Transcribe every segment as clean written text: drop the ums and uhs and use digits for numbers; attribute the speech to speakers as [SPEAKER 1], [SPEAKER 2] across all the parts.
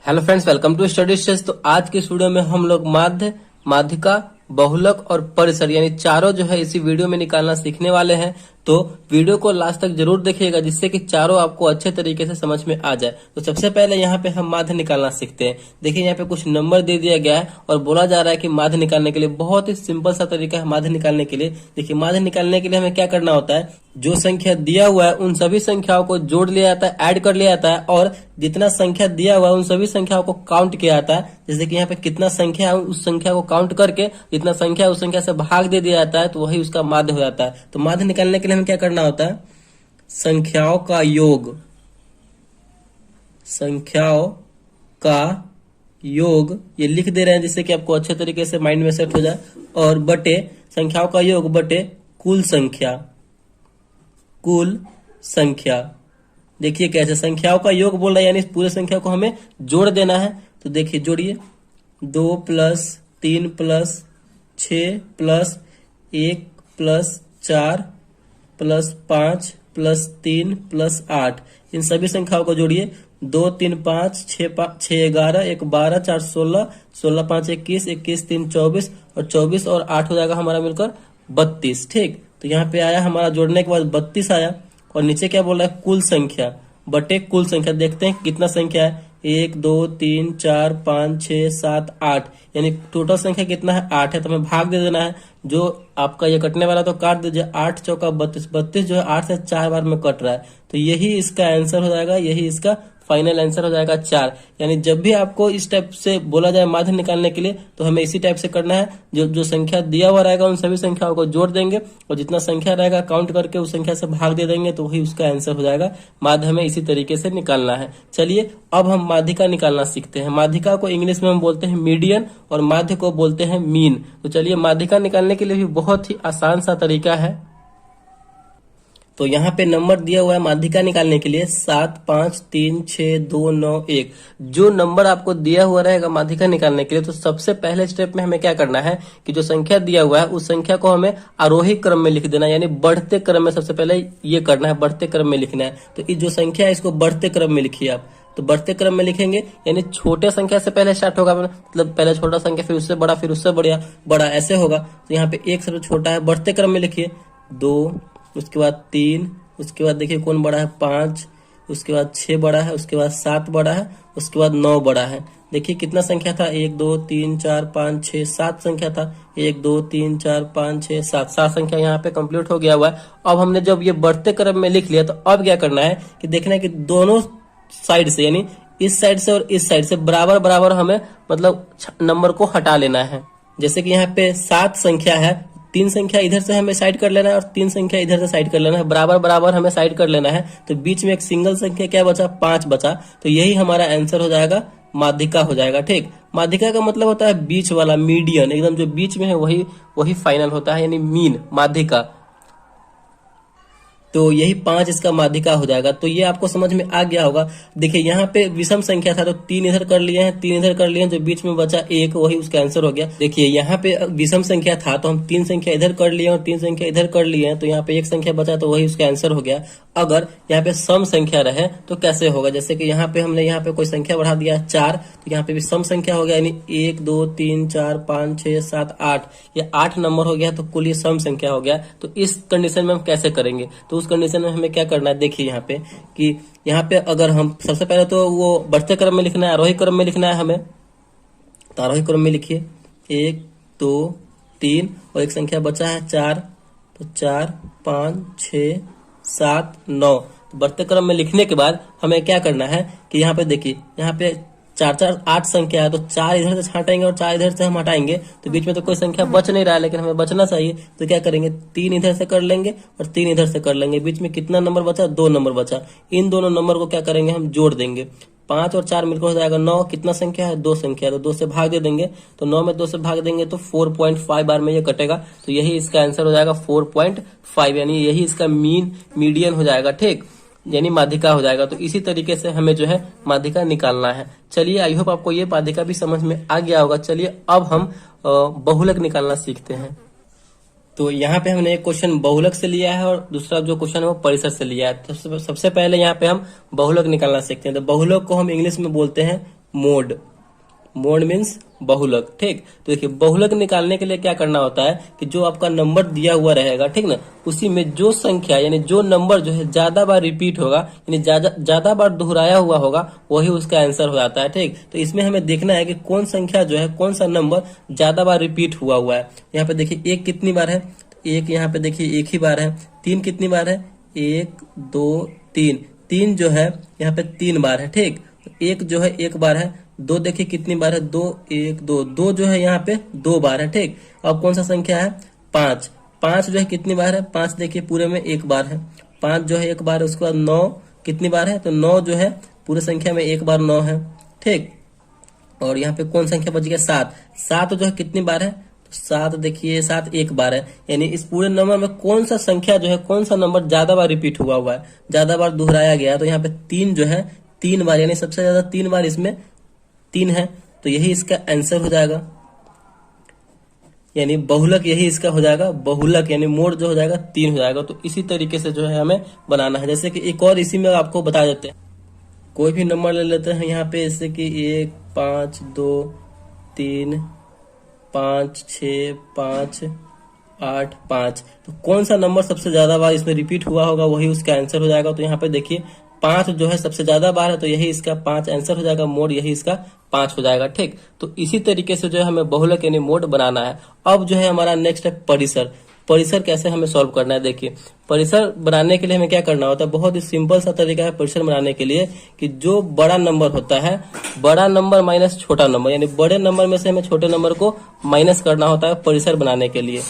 [SPEAKER 1] Hello friends, welcome to Study Stage. तो आज के वीडियो में हम लोग माध्य, माध्यिका, बहुलक और परिसर यानी चारों जो है इसी वीडियो में निकालना सीखने वाले हैं। तो वीडियो को लास्ट तक जरूर देखिएगा जिससे कि चारों आपको अच्छे तरीके से समझ में आ जाए। तो सबसे पहले यहाँ पे हम माध्य निकालना सीखते हैं। देखिए यहाँ पे कुछ नंबर दे दिया गया है और बोला जा रहा है कि माध्य निकालने के लिए बहुत ही सिंपल सा तरीका है माध्य निकालने के लिए। देखिए माध्य निकालने के लिए हमें क्या करना होता है, जो संख्या दिया हुआ है उन सभी संख्याओं को जोड़ लिया जाता है, ऐड कर लिया जाता है और जितना संख्या दिया हुआ है उन सभी संख्याओं को काउंट किया जाता है। जैसे कि यहाँ पे कितना संख्या है उस संख्या को काउंट करके जितना संख्या है उस संख्या से भाग दे दिया जाता है, तो वही उसका माध्य हो जाता है। तो माध्य निकालने के लिए हमें क्या करना होता है, संख्याओं का योग, संख्याओं का योग ये लिख दे रहे हैं जिससे कि आपको अच्छे तरीके से माइंड में सेट हो जाए, और बटे संख्याओं का योग बटे कुल संख्या, कुल संख्या। देखिए कैसे संख्याओं का योग बोल रहा है यानी पूरे संख्या को हमें जोड़ देना है। तो देखिए जोड़िए, 2 + 3 + 6 + 1 + 4 + 5 + 3 + 8, इन सभी संख्याओं को जोड़िए। 2 3 5 6 11 1 12 4 16 16 5 21 21 3 24 और 24 और 8 हो जाएगा हमारा मिलकर 32। ठीक, तो यहाँ पे आया हमारा जोड़ने के बाद 32 आया। और नीचे क्या बोल रहा है, कुल संख्या बटे कुल संख्या। देखते हैं कितना संख्या है, 1 2 3 4 5 6 7 8, यानी टोटल संख्या कितना है, 8 है। तो हमें भाग दे देना है, जो आपका ये कटने वाला तो काट दीजिए। 8 चौका 32, 32 जो है 8 से 4 बार में कट रहा है, तो यही इसका आंसर हो जाएगा, यही इसका फाइनल आंसर हो जाएगा 4। यानी जब भी आपको इस टाइप से बोला जाए माध्य निकालने के लिए तो हमें इसी टाइप से करना है। जो जो संख्या दिया हुआ रहेगा उन सभी संख्याओं को जोड़ देंगे और जितना संख्या रहेगा काउंट करके उस संख्या से भाग दे देंगे, तो वही उसका आंसर हो जाएगा। माध्य हमें इसी तरीके से निकालना है। चलिए अब हम माध्यिका निकालना सीखते हैं। माध्यिका को इंग्लिश में हम बोलते हैं मीडियन और माध्य को बोलते हैं मीन। तो चलिए माध्यिका निकालने के लिए भी बहुत ही आसान सा तरीका है। तो यहाँ पे नंबर दिया हुआ है माध्यिका निकालने के लिए 7 5 3 6 2 9 1। जो नंबर आपको दिया हुआ रहेगा माध्यिका निकालने के लिए, तो सबसे पहले स्टेप में हमें क्या करना है कि जो संख्या दिया हुआ है उस संख्या को हमें आरोही क्रम में लिख देना है, यानी बढ़ते क्रम में सबसे पहले ये करना है, बढ़ते क्रम में लिखना है। तो ये जो संख्या है इसको बढ़ते क्रम में लिखिए आप। तो बढ़ते क्रम में लिखेंगे यानी छोटे संख्या से पहले स्टार्ट होगा, मतलब पहले छोटा संख्या फिर उससे बड़ा फिर उससे बड़ा ऐसे होगा। तो यहाँ पे 1 सबसे छोटा है, बढ़ते क्रम में लिखिए। 2, उसके बाद 3, उसके बाद देखिए कौन बड़ा है 5, उसके बाद 6 बड़ा है, उसके बाद 7 बड़ा है, उसके बाद 9 बड़ा है। देखिए कितना संख्या था, 1 2 3 4 5 6 7 संख्या था। 1 2 3 4 5 6 7 संख्या यहाँ पे कंप्लीट हो गया हुआ है। अब हमने जब ये बढ़ते क्रम में लिख लिया, तो अब क्या करना है कि देखना है कि दोनों साइड से यानी इस साइड से और इस साइड से बराबर बराबर हमें मतलब नंबर को हटा लेना है। जैसे कि यहाँ पे 7 संख्या है, 3 संख्या इधर से हमें साइड कर लेना है और 3 संख्या इधर से साइड कर लेना है, बराबर बराबर हमें साइड कर लेना है। तो बीच में एक सिंगल संख्या क्या बचा, 5 बचा। तो यही हमारा आंसर हो जाएगा, माध्यिका हो जाएगा। ठीक, माध्यिका का मतलब होता है बीच वाला, मीडियन, एकदम जो बीच में है वही फाइनल होता है, यानी मीन माध्यिका। तो यही 5 इसका माध्यिका हो जाएगा। तो ये आपको समझ में आ गया होगा। देखिए यहाँ पे विषम संख्या था तो 3 इधर कर लिए हैं, 3 इधर कर लिए हैं, जो बीच में बचा 1 वही उसका आंसर हो गया। देखिए यहाँ पे विषम संख्या था तो हम 3 संख्या इधर कर लिए और 3 संख्या इधर कर लिए हैं, तो यहाँ पे 1 संख्या बचा तो वही उसका आंसर हो गया। अगर यहाँ पे सम संख्या रहे तो कैसे होगा, जैसे कि यहाँ पे हमने यहाँ पे कोई संख्या बढ़ा दिया 4, तो यहाँ पे भी सम संख्या हो गया, यानी 1 2 3 4 5 6 7 8, ये 8 नंबर हो गया, तो कुल ये सम संख्या हो गया। तो इस कंडीशन में हम कैसे करेंगे, तो उस कंडीशन में हमें क्या करना है, देखिए यहाँ पे कि यहाँ पे अगर हम सबसे पहले तो वो बढ़ते क्रम में लिखना है, आरोही क्रम में लिखना है हमें। तो आरोही क्रम में लिखिए 1 2 3 और एक संख्या बचा है 4, तो 4 5 6 7 9। तो बढ़ते क्रम में लिखने के बाद हमें क्या करना है कि यहाँ पे देखिए यहाँ पे 4 4 8 संख्या है, तो 4 इधर से हटाएंगे और 4 इधर से हम हटाएंगे, तो बीच में तो कोई संख्या बच नहीं रहा है, लेकिन हमें बचना चाहिए। तो क्या करेंगे, 3 इधर से कर लेंगे और 3 इधर से कर लेंगे, बीच में कितना नंबर बचा, 2 नंबर बचा। इन दोनों नंबर को क्या करेंगे, हम जोड़ देंगे। 5 और 4 मिलकर हो जाएगा 9। कितना संख्या है, 2 संख्या है, तो 2 से भाग दे देंगे। तो 9 में 2 से भाग देंगे तो 4.5 बार में ये कटेगा, तो यही इसका आंसर हो जाएगा 4.5, यानी यही इसका मीडियन हो जाएगा। ठीक, यानी माध्यिका हो जाएगा। तो इसी तरीके से हमें जो है माध्यिका निकालना है। चलिए आई होप आपको ये माध्यिका भी समझ में आ गया होगा। चलिए अब हम बहुलक निकालना सीखते हैं। तो यहाँ पे हमने एक क्वेश्चन बहुलक से लिया है और दूसरा जो क्वेश्चन है वो परिसर से लिया है। तो सबसे पहले यहाँ पे हम बहुलक निकालना सीखते हैं। तो बहुलक को हम इंग्लिश में बोलते हैं मोड। मोड मीन्स बहुलक, ठीक। तो देखिए बहुलक निकालने के लिए क्या करना होता है कि जो आपका नंबर दिया हुआ रहेगा, ठीक ना, उसी में जो संख्या यानी जो नंबर जो है ज्यादा बार रिपीट होगा यानी ज्यादा बार दोहराया हुआ होगा वही उसका आंसर हो जाता है, ठीक। तो इसमें हमें देखना है कि कौन संख्या जो है, कौन सा नंबर ज्यादा बार रिपीट हुआ है। यहाँ पे देखिए एक कितनी बार है, एक यहाँ पे देखिए एक ही बार है। तीन कितनी बार है, एक दो तीन, तीन जो है यहाँ पे 3 बार है, ठीक। एक जो है 1 बार है। दो देखिए कितनी बार है, दो, एक दो, दो जो है यहाँ पे 2 बार है, ठीक। अब कौन सा संख्या है, 5। 5 जो है कितनी बार है, 5 देखिए पूरे में 1 बार है। 5 जो है 1 बार है। उसके बाद 9 कितनी बार है, तो 9 जो है पूरे संख्या में 1 बार 9 है, ठीक। और यहाँ पे कौन संख्या बच गया, 7। 7 जो है कितनी बार है, तो 7 देखिए 7 1 बार है। यानी इस पूरे नंबर में कौन सा संख्या जो है, कौन सा नंबर ज्यादा बार रिपीट हुआ है, ज्यादा बार दोहराया गया है, तो यहाँ पे 3 जो है 3 बार, यानी सबसे ज्यादा 3 बार इसमें 3 है। तो यही इसका आंसर हो जाएगा, यानी बहुलक यही इसका हो जाएगा। बहुलक यानी मोड जो हो जाएगा 3 हो जाएगा। तो इसी तरीके से जो है हमें बनाना है। जैसे कि एक और इसी में आपको बता देते हैं, कोई भी नंबर ले लेते हैं यहाँ पे, जैसे कि 1 5 2 3 5 6 5 8 5। तो कौन सा नंबर सबसे ज्यादा बार इसमें रिपीट हुआ होगा वही उसका आंसर हो जाएगा। तो यहाँ पे देखिए 5 जो है सबसे ज्यादा बार है, तो यही इसका 5 आंसर हो जाएगा। मोड यही इसका 5 हो जाएगा, ठीक। तो इसी तरीके से जो है हमें बहुलक यानी मोड बनाना है। अब जो है हमारा नेक्स्ट है परिसर। परिसर कैसे हमें सॉल्व करना है, देखिए परिसर बनाने के लिए हमें क्या करना होता है, बहुत ही सिंपल सा तरीका है परिसर बनाने के लिए, कि जो बड़ा नंबर होता है, बड़ा नंबर माइनस छोटा नंबर, यानी बड़े नंबर में से हमें छोटे नंबर को माइनस करना होता है परिसर बनाने के लिए।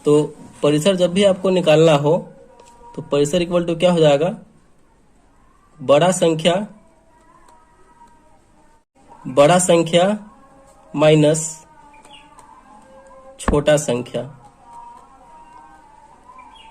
[SPEAKER 1] तो परिसर जब भी आपको निकालना हो तो परिसर इक्वल टू क्या हो जाएगा, बड़ा संख्या माइनस छोटा संख्या।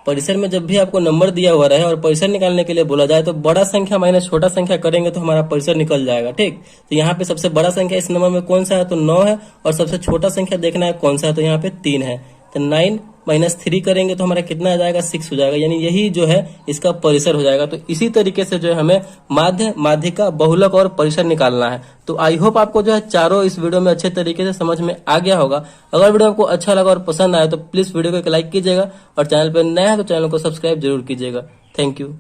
[SPEAKER 1] परिसर में जब भी आपको नंबर दिया हुआ रहे और परिसर निकालने के लिए बोला जाए तो बड़ा संख्या माइनस छोटा संख्या करेंगे तो हमारा परिसर निकल जाएगा, ठीक। तो यहाँ पे सबसे बड़ा संख्या इस नंबर में कौन सा है, तो 9 है। और सबसे छोटा संख्या देखना है कौन सा है, तो यहाँ पे 3 है। तो 9 माइनस 3 करेंगे तो हमारा कितना आ जाएगा, 6 हो जाएगा। यानी यही जो है इसका परिसर हो जाएगा। तो इसी तरीके से जो है हमें माध्य, माध्यिका, बहुलक और परिसर निकालना है। तो आई होप आपको जो है चारों इस वीडियो में अच्छे तरीके से समझ में आ गया होगा। अगर वीडियो आपको अच्छा लगा और पसंद आया तो प्लीज वीडियो को एक लाइक कीजिएगा और चैनल पर नया है तो चैनल को सब्सक्राइब जरूर कीजिएगा। Thank you.